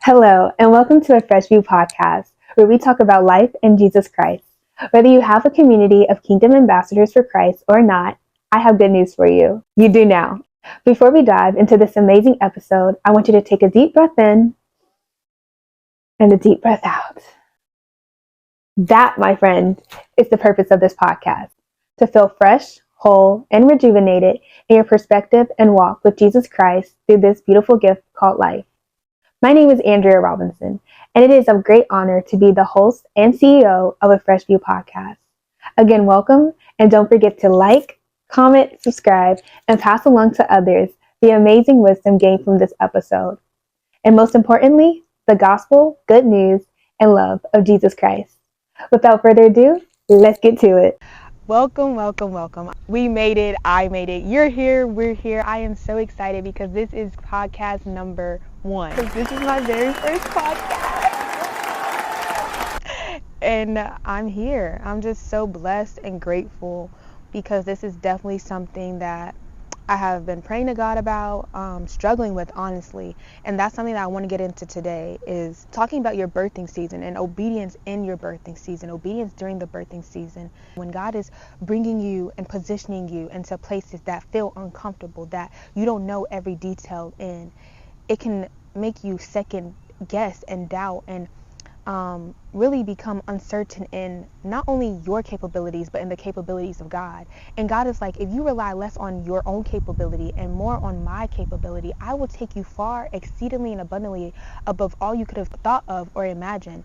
Hello, and welcome to a Fresh View podcast, where we talk about life in Jesus Christ. Whether you have a community of kingdom ambassadors for Christ or not, I have good news for you. You do now. Before we dive into this amazing episode, I want you to take a deep breath in and a deep breath out. That, my friend, is the purpose of this podcast: to feel fresh, whole, and rejuvenated in your perspective and walk with Jesus Christ through this beautiful gift called life. My name is Andrea Robinson, and it is a great honor to be the host and CEO of a Fresh View podcast. Again, welcome, and don't forget to like, comment, subscribe, and pass along to others the amazing wisdom gained from this episode. And most importantly, the gospel, good news, and love of Jesus Christ. Without further ado, let's get to it. Welcome. We made it. I made it. You're here. We're here. I am so excited because this is podcast number 1. This is my very first podcast. And I'm here. I'm just so blessed and grateful because this is definitely something that I have been praying to God about, struggling with, honestly. And that's something that I want to get into today, is talking about your birthing season and obedience in your birthing season, obedience during the birthing season. When God is bringing you and positioning you into places that feel uncomfortable, that you don't know every detail in, it can make you second guess and doubt and really become uncertain in not only your capabilities, but in the capabilities of God. And God is like, if you rely less on your own capability and more on my capability, I will take you far, exceedingly and abundantly above all you could have thought of or imagined.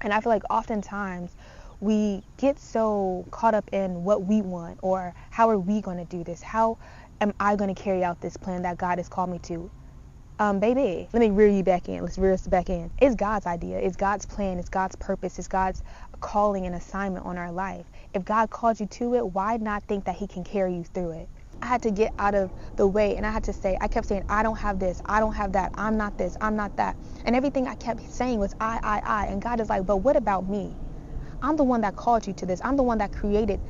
And I feel like oftentimes we get so caught up in what we want, or how are we going to do this? How am I going to carry out this plan that God has called me to? Baby, let me rear you back in. Let's rear us back in. It's God's idea. It's God's plan. It's God's purpose. It's God's calling and assignment on our life. If God called you to it, why not think that he can carry you through it? I had to get out of the way, and I kept saying, I don't have this, I don't have that, I'm not this, I'm not that. And everything I kept saying was I. And God is like, but what about me? I'm the one that called you to this. I'm the one that created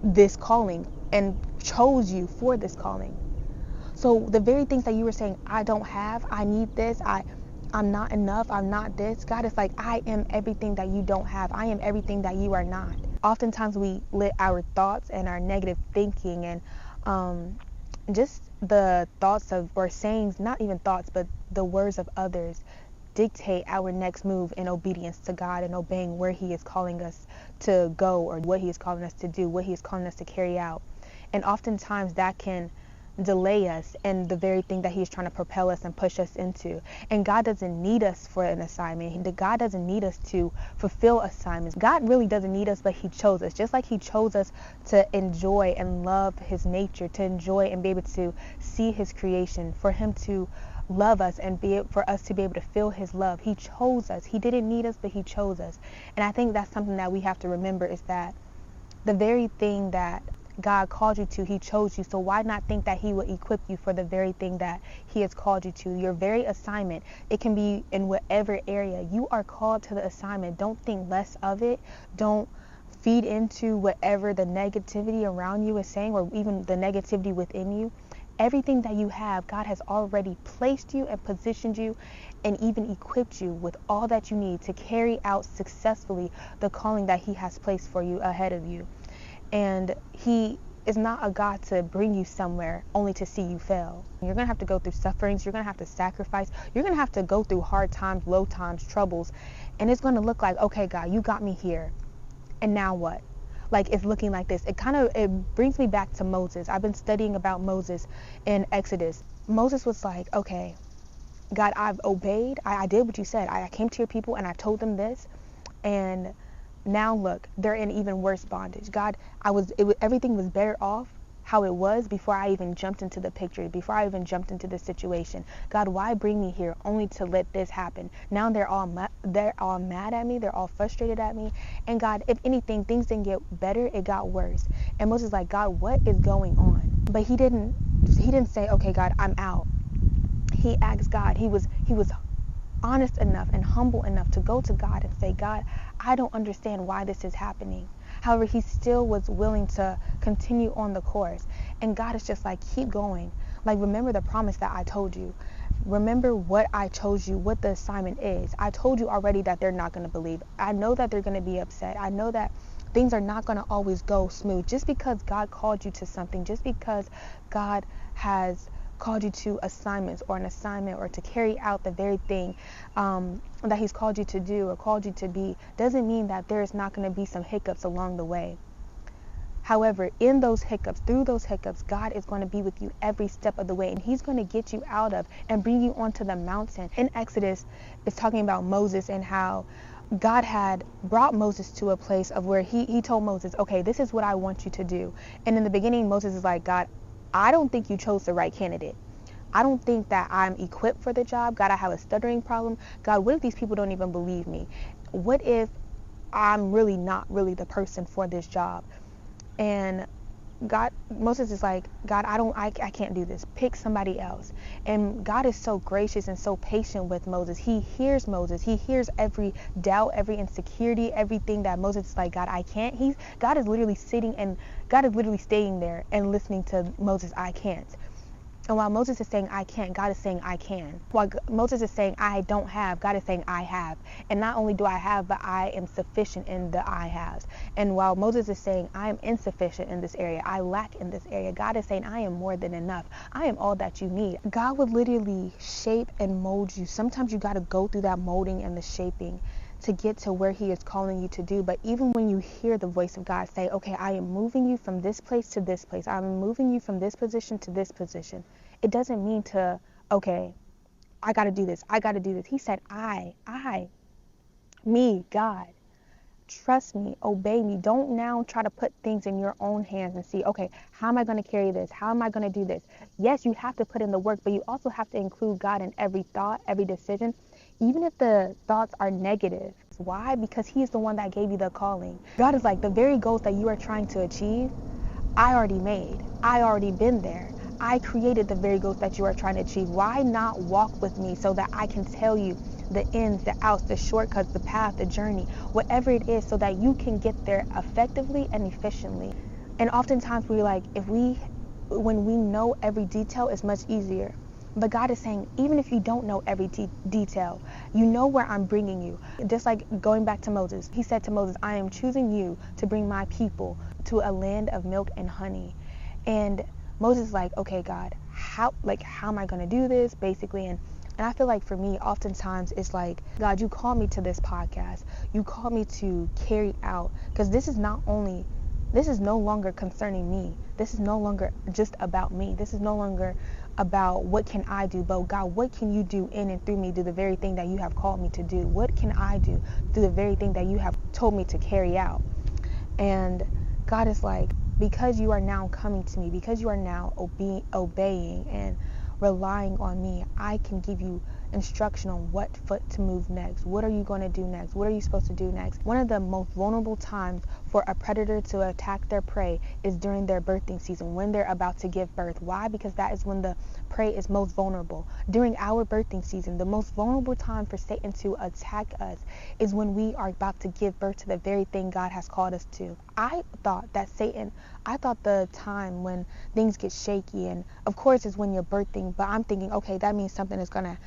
this calling and chose you for this calling. So the very things that you were saying, I don't have, I need this, I'm not enough, I'm not this. God is like, I am everything that you don't have. I am everything that you are not. Oftentimes we let our thoughts and our negative thinking and just the thoughts of, or sayings, not even thoughts, but the words of others dictate our next move in obedience to God and obeying where he is calling us to go, or what he is calling us to do, what he is calling us to carry out. And oftentimes that can delay us in the very thing that he's trying to propel us and push us into. And God doesn't need us for an assignment. God doesn't need us to fulfill assignments. God really doesn't need us, but he chose us. Just like he chose us to enjoy and love his nature, to enjoy and be able to see his creation, for him to love us and for us to be able to feel his love. He chose us. He didn't need us, but he chose us. And I think that's something that we have to remember, is that the very thing that God called you to, he chose you. So why not think that he will equip you for the very thing that he has called you to? Your very assignment, it can be in whatever area. You are called to the assignment. Don't think less of it. Don't feed into whatever the negativity around you is saying, or even the negativity within you. Everything that you have, God has already placed you and positioned you and even equipped you with all that you need to carry out successfully the calling that he has placed for you ahead of you. And he is not a God to bring you somewhere only to see you fail. You're going to have to go through sufferings. You're going to have to sacrifice. You're going to have to go through hard times, low times, troubles. And it's going to look like, okay, God, you got me here. And now what? Like, it's looking like this. It brings me back to Moses. I've been studying about Moses in Exodus. Moses was like, okay, God, I've obeyed. I did what you said. I came to your people and I told them this. And now look, they're in even worse bondage. God, everything was better off how it was before I even jumped into the picture, before I even jumped into the situation. God, why bring me here only to let this happen? Now they're all mad at me. They're all frustrated at me. And God, if anything, things didn't get better, it got worse. And Moses is like, God, what is going on? But he didn't say, okay, God, I'm out. He asked God. He was honest enough and humble enough to go to God and say, God, I don't understand why this is happening. However, he still was willing to continue on the course. And God is just like, keep going. Like, remember the promise that I told you. remember what I chose you, what the assignment is. I told you already that they're not going to believe. I know that they're going to be upset. I know that things are not going to always go smooth. Just because God called you to something, just because God has called you to assignments or an assignment or to carry out the very thing that he's called you to do or called you to be, doesn't mean that there's not going to be some hiccups along the way. However, in those hiccups, through those hiccups, God is going to be with you every step of the way, and he's going to get you out of and bring you onto the mountain. In Exodus, it's talking about Moses and how God had brought Moses to a place of where he told Moses, okay, this is what I want you to do. And in the beginning, Moses is like, God, I don't think you chose the right candidate. I don't think that I'm equipped for the job. God, I have a stuttering problem. God, what if these people don't even believe me? What if I'm really not really the person for this job? And Moses is like, God, I can't do this. Pick somebody else. And God is so gracious and so patient with Moses. He hears Moses. He hears every doubt, every insecurity, everything that Moses is like, God, I can't. God is literally staying there and listening to Moses, I can't. And while Moses is saying, I can't, God is saying, I can. While Moses is saying, I don't have, God is saying, I have. And not only do I have, but I am sufficient in the I have. And while Moses is saying, I am insufficient in this area, I lack in this area, God is saying, I am more than enough. I am all that you need. God would literally shape and mold you. Sometimes you got to go through that molding and the shaping to get to where he is calling you to do. But even when you hear the voice of God say, okay, I am moving you from this place to this place, I'm moving you from this position to this position, it doesn't mean to, okay, I got to do this. He said, me, God, trust me, obey me. Don't now try to put things in your own hands and see, okay, how am I going to carry this? How am I going to do this? Yes, you have to put in the work, but you also have to include God in every thought, every decision, even if the thoughts are negative. Why? Because he's the one that gave you the calling. God is like, the very goals that you are trying to achieve, I already made. I already been there. I created the very goals that you are trying to achieve. Why not walk with me so that I can tell you the ins, the outs, the shortcuts, the path, the journey, whatever it is, so that you can get there effectively and efficiently. And oftentimes we're like, when we know every detail, it's much easier. But God is saying, even if you don't know every detail, you know where I'm bringing you. Just like going back to Moses, he said to Moses, I am choosing you to bring my people to a land of milk and honey. And Moses is like, okay, God, how am I going to do this, basically? And I feel like for me, oftentimes it's like, God, you call me to this podcast. You call me to carry out, because this is no longer concerning me. This is no longer just about me. This is no longer about what can I do, but God, what can you do in and through me? Do the very thing that you have called me to do. What can I do? Do the very thing that you have told me to carry out. And God is like, because you are now coming to me, because you are now obeying and relying on me, I can give you instruction on what foot to move next. What are you going to do next? What are you supposed to do next? One of the most vulnerable times for a predator to attack their prey is during their birthing season, when they're about to give birth. Why? Because that is when the prey is most vulnerable. During our birthing season, the most vulnerable time for Satan to attack us is when we are about to give birth to the very thing God has called us to. I thought the time when things get shaky, and of course is when you're birthing, but I'm thinking, okay, that means something is going to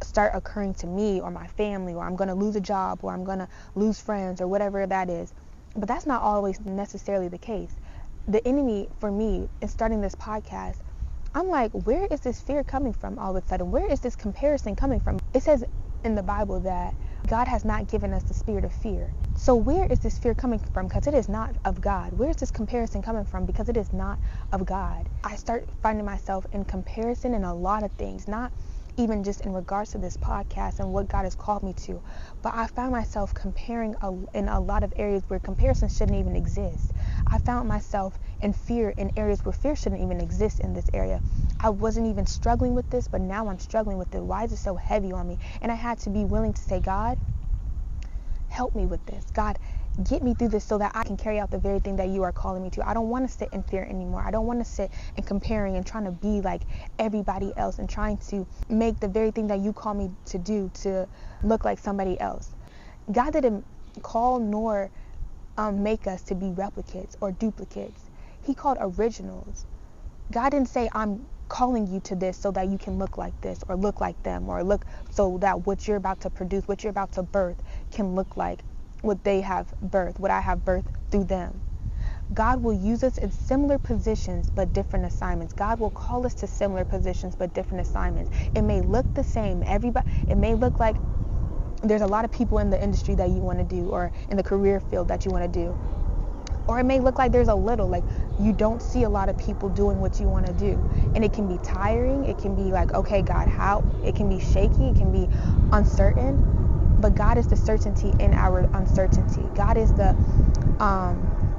start occurring to me or my family, or I'm going to lose a job, or I'm going to lose friends, or whatever that is. But that's not always necessarily the case. The enemy, for me, in starting this podcast, I'm like, where is this fear coming from all of a sudden? Where is this comparison coming from? It says in the Bible that God has not given us the spirit of fear. So where is this fear coming from? Because it is not of God. Where is this comparison coming from? Because it is not of God. I start finding myself in comparison in a lot of things, not even just in regards to this podcast and what God has called me to, but I found myself comparing in a lot of areas where comparison shouldn't even exist. I found myself in fear in areas where fear shouldn't even exist in this area. I wasn't even struggling with this, but now I'm struggling with it. Why is it so heavy on me? And I had to be willing to say, God, help me with this. God, get me through this so that I can carry out the very thing that you are calling me to. I don't want to sit in fear anymore. I don't want to sit in comparing and trying to be like everybody else and trying to make the very thing that you call me to do to look like somebody else. God didn't call nor make us to be replicates or duplicates. He called originals. God didn't say I'm calling you to this so that you can look like this or look like them, or look so that what you're about to produce, what you're about to birth, can look like what they have birthed, what I have birthed through them. God will use us in similar positions but different assignments. God will call us to similar positions but different assignments. It may look the same. It may look like there's a lot of people in the industry that you want to do, or in the career field that you want to do. Or it may look like there's a little, like you don't see a lot of people doing what you want to do. And it can be tiring. It can be like, okay, God, how? It can be shaky. It can be uncertain. But God is the certainty in our uncertainty. God is the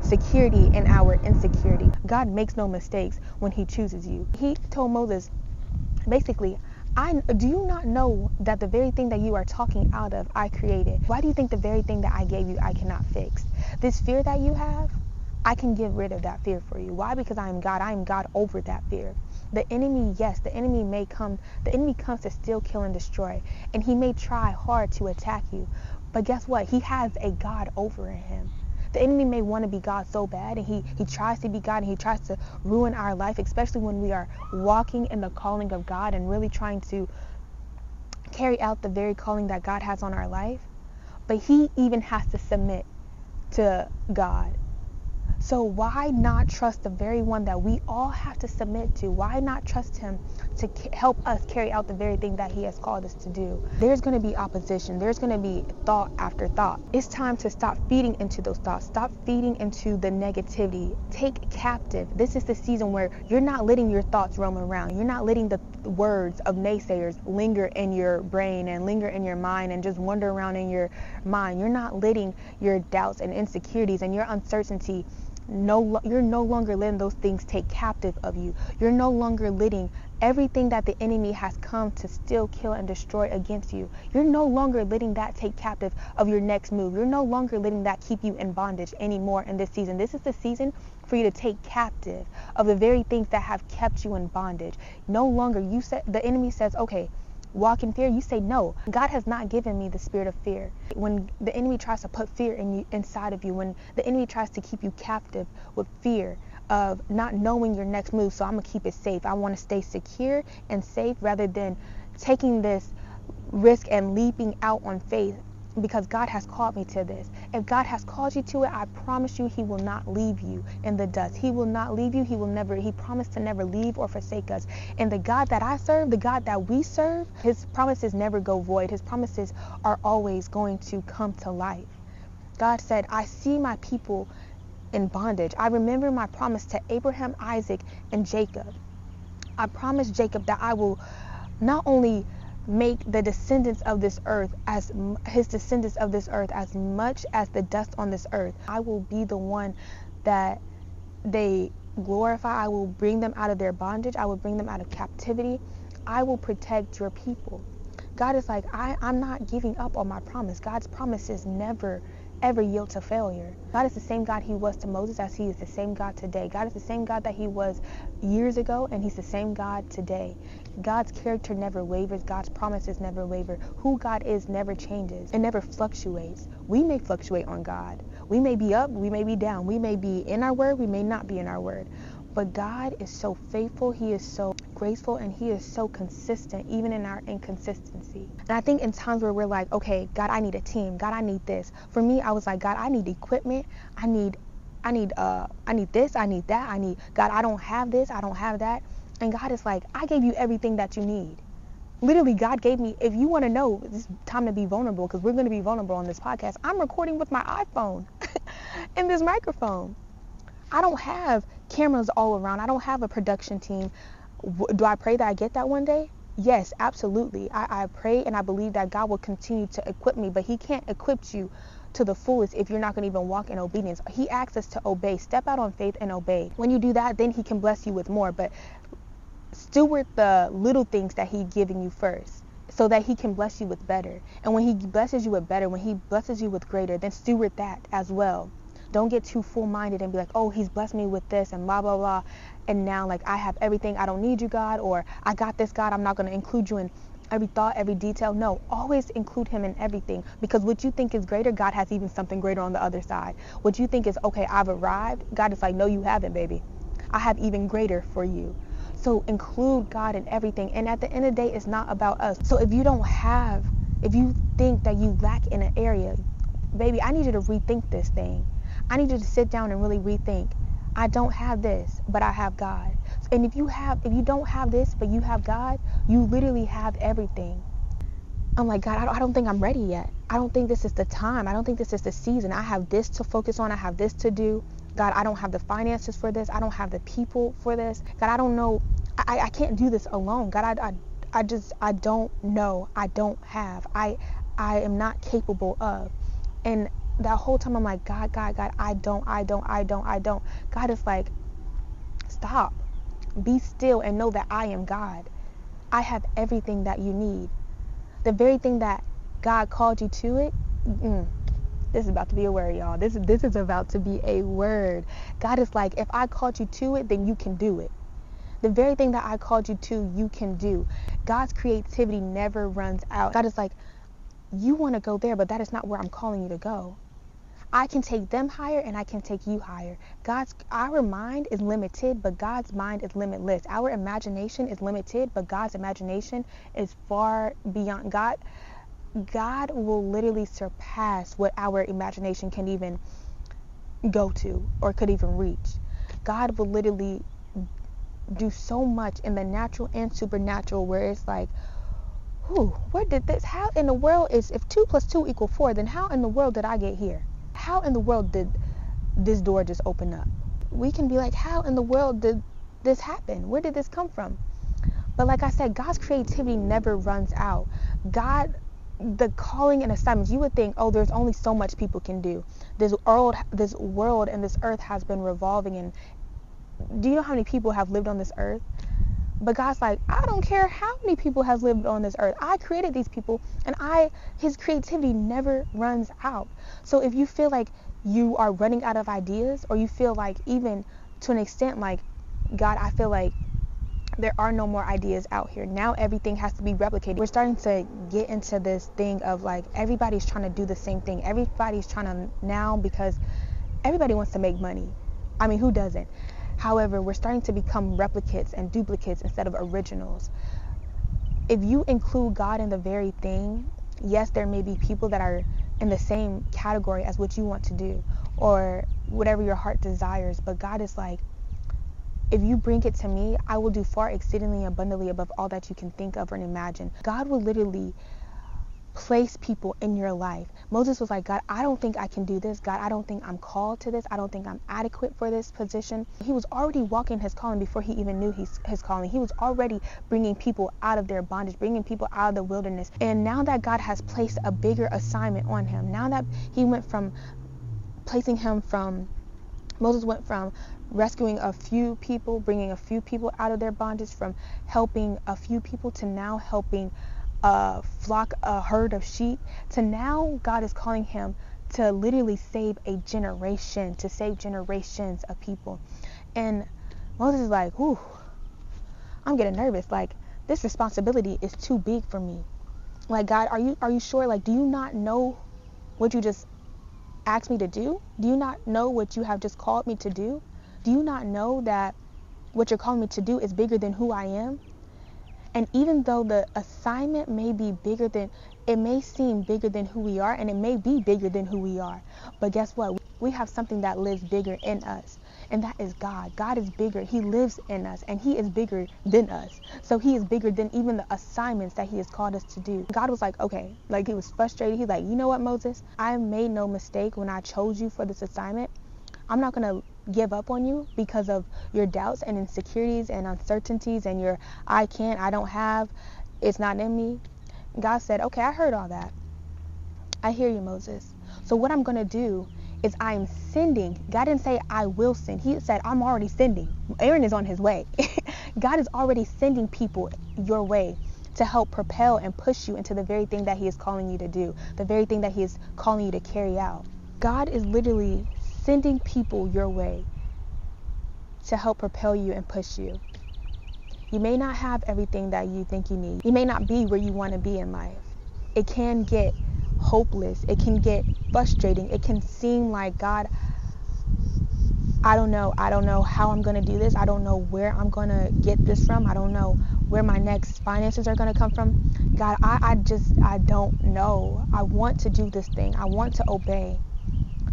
security in our insecurity. God makes no mistakes when he chooses you. He told Moses, basically, do you not know that the very thing that you are talking out of, I created? Why do you think the very thing that I gave you, I cannot fix? This fear that you have, I can get rid of that fear for you. Why? Because I am God. I am God over that fear. The enemy, yes, the enemy may come. The enemy comes to steal, kill, and destroy. And he may try hard to attack you. But guess what? He has a God over him. The enemy may want to be God so bad, and he tries to be God, and he tries to ruin our life, especially when we are walking in the calling of God and really trying to carry out the very calling that God has on our life. But he even has to submit to God. So why not trust the very one that we all have to submit to? Why not trust him to help us carry out the very thing that he has called us to do? There's going to be opposition. There's going to be thought after thought. It's time to stop feeding into those thoughts. Stop feeding into the negativity. Take captive. This is the season where you're not letting your thoughts roam around. You're not letting the words of naysayers linger in your brain and linger in your mind and just wander around in your mind. You're not letting your doubts and insecurities and your uncertainty, you're no longer letting those things take captive of you. You're no longer letting everything that the enemy has come to steal, kill, and destroy against you. You're no longer letting that take captive of your next move. You're no longer letting that keep you in bondage anymore in this season. This is the season for you to take captive of the very things that have kept you in bondage. No longer, the enemy says, okay, walk in fear. You say, no, God has not given me the spirit of fear. When the enemy tries to put fear inside of you, when the enemy tries to keep you captive with fear of not knowing your next move, so I'm going to keep it safe. I want to stay secure and safe rather than taking this risk and leaping out on faith, because God has called me to this. If God has called you to it, I promise you he will not leave you in the dust. He will not leave you. He promised to never leave or forsake us. And the God that I serve, the God that we serve, his promises never go void. His promises are always going to come to life. God said, I see my people in bondage. I remember my promise to Abraham, Isaac, and Jacob. I promised Jacob that I will not only make the descendants of this earth as his descendants of this earth as much as the dust on this earth. I will be the one that they glorify. I will bring them out of their bondage. I will bring them out of captivity. I will protect your people. God is like, I'm not giving up on my promise. God's promises never ever yield to failure. God is the same God he was to Moses as he is the same God today. God is the same God that he was years ago, and he's the same God today. God's character never wavers. God's promises never waver. Who God is never changes. It never fluctuates. We may fluctuate on God. We may be up, we may be down. We may be in our word, we may not be in our word. But God is so faithful, he is so graceful, and he is so consistent even in our inconsistency. And I think in times where we're like, okay, God, I need a team. God, I need this. For me, I was like, God, I need equipment. I need this, I need that. God, I don't have this, I don't have that. And God is like, I gave you everything that you need. Literally, God gave me, if you want to know, it's time to be vulnerable, because we're going to be vulnerable on this podcast. I'm recording with my iPhone and this microphone. I don't have cameras all around. I don't have a production team. Do I pray that I get that one day? Yes, absolutely. I pray and I believe that God will continue to equip me, but he can't equip you to the fullest if you're not going to even walk in obedience. He asks us to obey, step out on faith and obey. When you do that, then he can bless you with more, but steward the little things that he's giving you first so that he can bless you with better. And when he blesses you with better, when he blesses you with greater, then steward that as well. Don't get too full-minded and be like, oh, he's blessed me with this and blah, blah, blah. And now, like, I have everything. I don't need you, God. Or I got this, God. I'm not going to include you in every thought, every detail. No, always include him in everything. Because what you think is greater, God has even something greater on the other side. What you think is, okay, I've arrived. God is like, no, you haven't, baby. I have even greater for you. So include God in everything. And at the end of the day, it's not about us. So if you think that you lack in an area, baby, I need you to rethink this thing. I need you to sit down and really rethink. I don't have this, but I have God. And if you don't have this, but you have God, you literally have everything. I'm like, God, I don't think I'm ready yet. I don't think this is the time. I don't think this is the season. I have this to focus on. I have this to do. God, I don't have the finances for this. I don't have the people for this. God, I don't know. I can't do this alone. God, I don't know. I don't have. I am not capable of. And that whole time I'm like, God, I don't. God is like, stop. Be still and know that I am God. I have everything that you need. The very thing that God called you to it. This is about to be a word, y'all. This is about to be a word. God is like, if I called you to it, then you can do it. The very thing that I called you to, you can do. God's creativity never runs out. God is like, you want to go there, but that is not where I'm calling you to go. I can take them higher and I can take you higher. Our mind is limited, but God's mind is limitless. Our imagination is limited, but God's imagination is far beyond. God will literally surpass what our imagination can even go to or could even reach. God will literally do so much in the natural and supernatural where it's like, where did this, how in the world if 2 + 2 = 4, then how in the world did I get here? How in the world did this door just open up? We can be like, how in the world did this happen? Where did this come from? But like I said, God's creativity never runs out. The calling and assignments, you would think, there's only so much people can do. This world and this earth has been revolving. And do you know how many people have lived on this earth? But God's like, I don't care how many people has lived on this earth. I created these people, and his creativity never runs out. So if you feel like you are running out of ideas, or you feel like, even to an extent, like, God, I feel like there are no more ideas out here. Now everything has to be replicated. We're starting to get into this thing of like, everybody's trying to do the same thing. Everybody's trying to now, because everybody wants to make money. I mean, who doesn't? However, we're starting to become replicates and duplicates instead of originals. If you include God in the very thing, yes, there may be people that are in the same category as what you want to do or whatever your heart desires. But God is like, if you bring it to me, I will do far exceedingly abundantly above all that you can think of or imagine. God will literally place people in your life. Moses was like, God, I don't think I can do this. God, I don't think I'm called to this. I don't think I'm adequate for this position. He was already walking his calling before he even knew his calling. He was already bringing people out of their bondage, bringing people out of the wilderness. And now that God has placed a bigger assignment on him, now that he went from Moses went from rescuing a few people, bringing a few people out of their bondage, from helping a few people to now helping a herd of sheep, to now God is calling him to literally save a generation, to save generations of people. And Moses is like, I'm getting nervous. Like, this responsibility is too big for me. Like, God, are you sure? Like, do you not know what you just asked me to do? Do you not know what you have just called me to do? Do you not know that what you're calling me to do is bigger than who I am? And even though the assignment may be it may seem bigger than who we are, and it may be bigger than who we are. But guess what? We have something that lives bigger in us, and that is God. God is bigger. He lives in us, and he is bigger than us. So he is bigger than even the assignments that he has called us to do. God was like, okay, like, he was frustrated. He's like, you know what, Moses? I made no mistake when I chose you for this assignment. I'm not going to give up on you because of your doubts and insecurities and uncertainties and your I don't have, it's not in me. God said, okay, I heard all that. I hear you, Moses. So what I'm going to do is I'm sending. God didn't say I will send. He said, I'm already sending. Aaron is on his way. God is already sending people your way to help propel and push you into the very thing that he is calling you to do, the very thing that he is calling you to carry out. God is literally sending people your way to help propel you and push you. You may not have everything that you think you need. You may not be where you want to be in life. It can get hopeless. It can get frustrating. It can seem like, God, I don't know how I'm going to do this. I don't know where I'm going to get this from. I don't know where my next finances are going to come from. God, I don't know. I want to do this thing. I want to obey.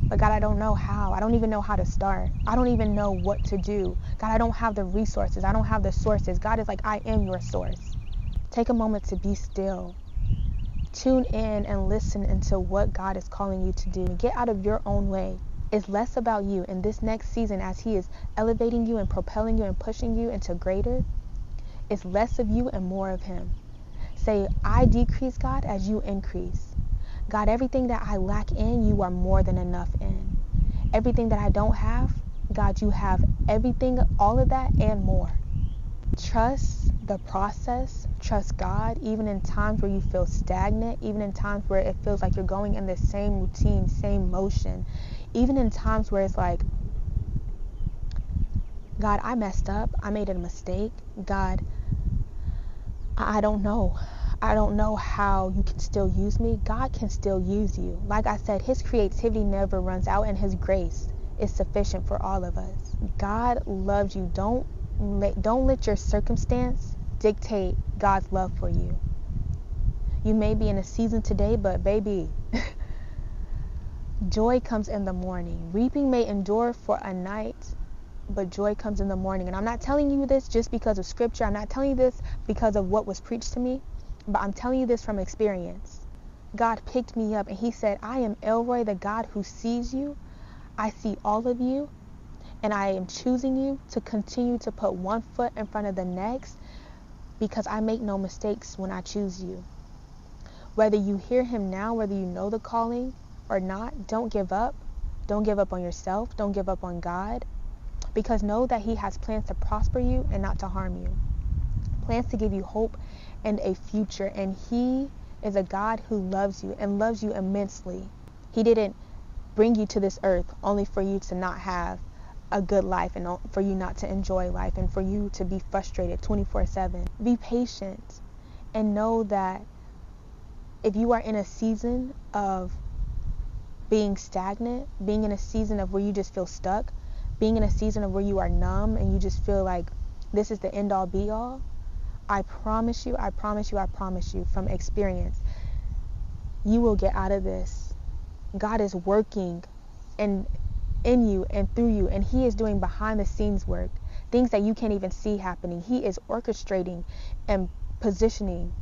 But God, I don't know how. I don't even know how to start. I don't even know what to do. God, I don't have the resources. I don't have the sources. God is like, I am your source. Take a moment to be still. Tune in and listen into what God is calling you to do. Get out of your own way. It's less about you in this next season as he is elevating you and propelling you and pushing you into greater. It's less of you and more of him. Say, I decrease, God, as you increase. God, everything that I lack in, you are more than enough in. Everything that I don't have, God, you have everything, all of that and more. Trust the process. Trust God, even in times where you feel stagnant, even in times where it feels like you're going in the same routine, same motion, even in times where it's like, God, I messed up. I made a mistake. God, I don't know. I don't know how you can still use me. God can still use you. Like I said, his creativity never runs out and his grace is sufficient for all of us. God loves you. Don't let your circumstance dictate God's love for you. You may be in a season today, but baby, joy comes in the morning. Weeping may endure for a night, but joy comes in the morning. And I'm not telling you this just because of scripture. I'm not telling you this because of what was preached to me, but I'm telling you this from experience. God picked me up and he said, I am Elroy, the God who sees you. I see all of you, and I am choosing you to continue to put one foot in front of the next, because I make no mistakes when I choose you. Whether you hear him now, whether you know the calling or not, don't give up. Don't give up on yourself. Don't give up on God, because know that he has plans to prosper you and not to harm you. Plans to give you hope and a future. And he is a God who loves you and loves you immensely. He didn't bring you to this earth only for you to not have a good life and for you not to enjoy life and for you to be frustrated 24/7. Be patient and know that if you are in a season of being stagnant, being in a season of where you just feel stuck, being in a season of where you are numb and you just feel like this is the end all be all, I promise you from experience, you will get out of this. God is working in you and through you, and he is doing behind the scenes work, things that you can't even see happening. He is orchestrating and positioning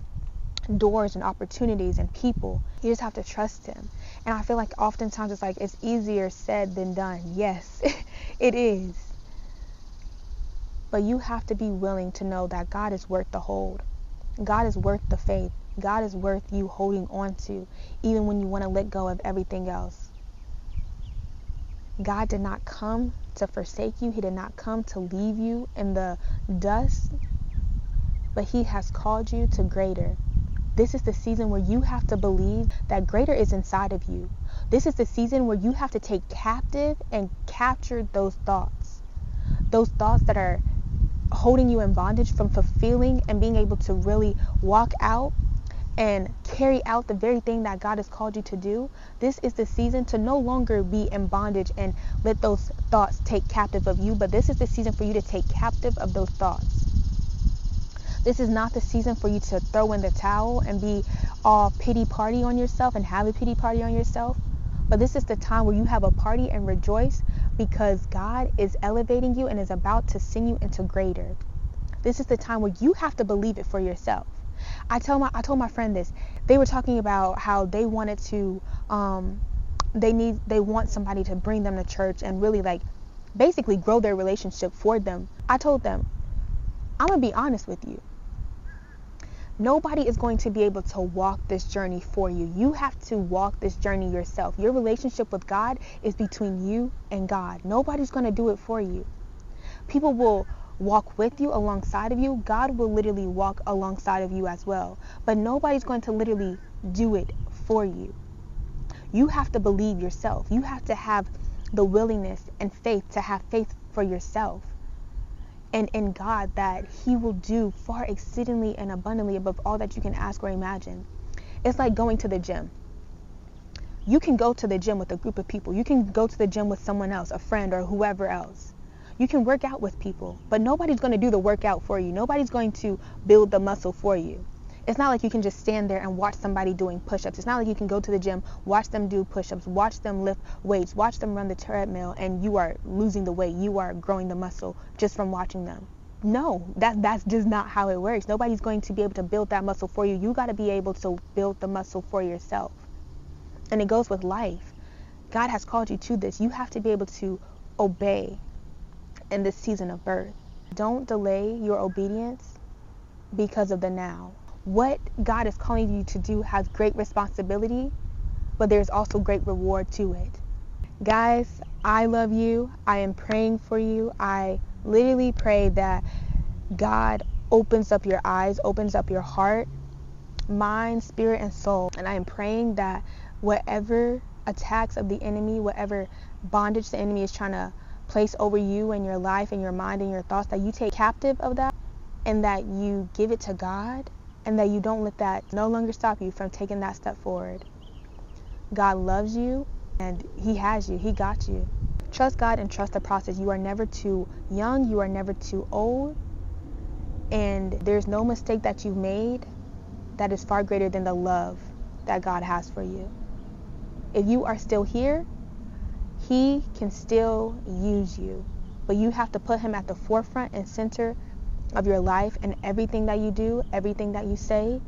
doors and opportunities and people. You just have to trust him. And I feel like oftentimes it's easier said than done. Yes, it is. But you have to be willing to know that God is worth the hold. God is worth the faith. God is worth you holding on to, even when you want to let go of everything else. God did not come to forsake you. He did not come to leave you in the dust, but he has called you to greater. This is the season where you have to believe that greater is inside of you. This is the season where you have to take captive and capture those thoughts that are holding you in bondage from fulfilling and being able to really walk out and carry out the very thing that God has called you to do. This is the season to no longer be in bondage and let those thoughts take captive of you, but this is the season for you to take captive of those thoughts. This is not the season for you to throw in the towel and be all pity party on yourself and have a pity party on yourself, but this is the time where you have a party and rejoice, because God is elevating you and is about to send you into greater. This is the time where you have to believe it for yourself. I told my friend this. They were talking about how they wanted to they want somebody to bring them to church and really basically grow their relationship for them. I told them, I'm gonna be honest with you. Nobody is going to be able to walk this journey for you. You have to walk this journey yourself. Your relationship with God is between you and God. Nobody's going to do it for you. People will walk with you, alongside of you. God will literally walk alongside of you as well. But nobody's going to literally do it for you. You have to believe yourself. You have to have the willingness and faith to have faith for yourself. And in God, that he will do far exceedingly and abundantly above all that you can ask or imagine. It's like going to the gym. You can go to the gym with a group of people. You can go to the gym with someone else, a friend or whoever else. You can work out with people, but nobody's going to do the workout for you. Nobody's going to build the muscle for you. It's not like you can just stand there and watch somebody doing push-ups. It's not like you can go to the gym, watch them do push-ups, watch them lift weights, watch them run the treadmill, and you are losing the weight. You are growing the muscle just from watching them. No, that's just not how it works. Nobody's going to be able to build that muscle for you. You got to be able to build the muscle for yourself. And it goes with life. God has called you to this. You have to be able to obey in this season of birth. Don't delay your obedience because of the now. What God is calling you to do has great responsibility, but there's also great reward to it. Guys, I love you. I am praying for you. I literally pray that God opens up your eyes, opens up your heart, mind, spirit, and soul. And I am praying that whatever attacks of the enemy, whatever bondage the enemy is trying to place over you and your life and your mind and your thoughts, that you take captive of that and that you give it to God, and that you don't let that no longer stop you from taking that step forward. God loves you and He has you. He got you. Trust God and trust the process. You are never too young. You are never too old. And there's no mistake that you've made that is far greater than the love that God has for you. If you are still here, He can still use you. But you have to put Him at the forefront and center of your life, and everything that you do, everything that you say,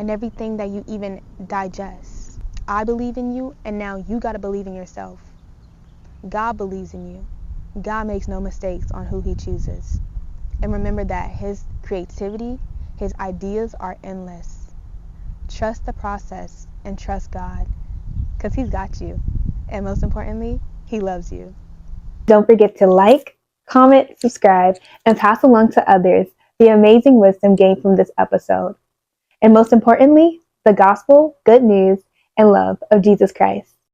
and everything that you even digest. I believe in you, and now you got to believe in yourself. God believes in you. God makes no mistakes on who He chooses. And remember that His creativity, His ideas are endless. Trust the process and trust God, because He's got you. And most importantly, He loves you. Don't forget to like, comment, subscribe, and pass along to others the amazing wisdom gained from this episode. And most importantly, the gospel, good news, and love of Jesus Christ.